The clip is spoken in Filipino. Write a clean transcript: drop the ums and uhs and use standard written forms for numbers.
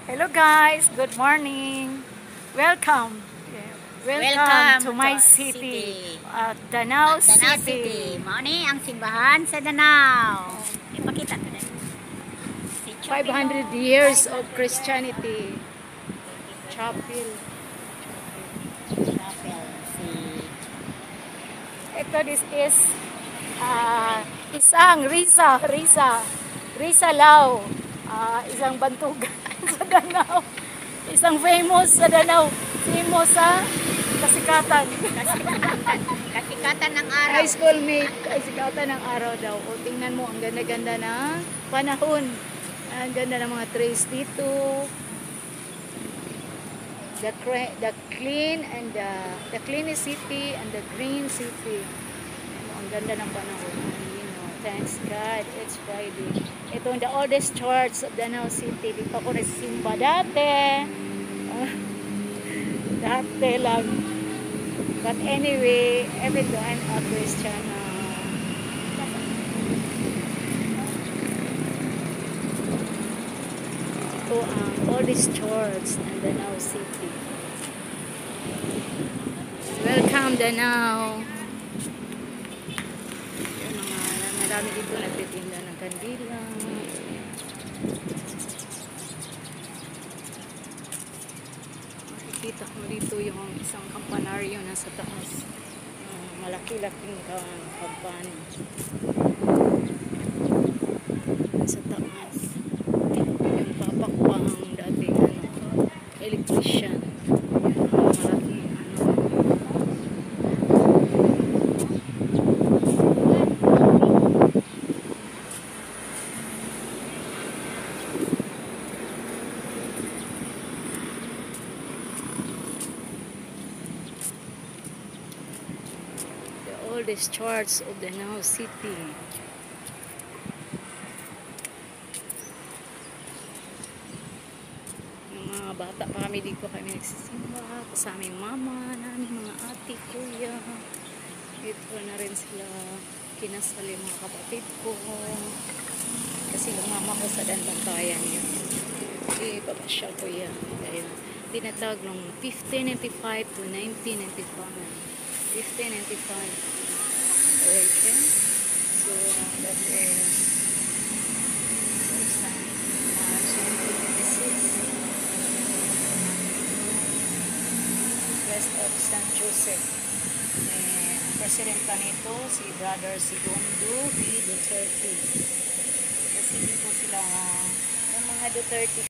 Hello guys, good morning. Welcome. Welcome to my city, Danao City. Mao ni ang simbahan sa Danao. Ipakita ko na. 500 years of Christianity. Chapel. Ito, this is isang Risa Lao. Isang bantugan sa Danao. Isang famous sa Danao. Famous sa kasikatan. Kasikatan ng araw. High school mate, kasikatan ng araw daw. O, tingnan mo, ang ganda-ganda ng panahon. Ang ganda ng mga trees dito. The clean and the cleanest city and the green city. Ang ganda ng panahon. Thanks God, it's Friday. Ito ang the oldest church of Danao City. Di pa ako nagsimba dati. Dati lang. But anyway, even though I'm a Christian, ito ang oldest church ng Danao City. Welcome Danao. Marami dito nagtitinda ng kandila. Makikita ko dito yung isang kampanaryo nasa taas. Malaki-laking kampana. Nasa taas. Yung papa ko ang dating electrician. Malaki oldest church of Danao City. Yung mga bata pa kami dito kami nagsisimba kasama yung mama namin, mga ate, kuya. Dito na rin sila kinasal yung mga kapatid ko kasi yung mama ko sa Danbantayan yun. Papasyal ko yan. Kaya tinatag ng 1595 to 1995. 1595. Okay. So that is March 2026. West of San Jose. Ang president pa nito si Brother Segundo V. Duterte. Kasi dito sila yung mga Duterte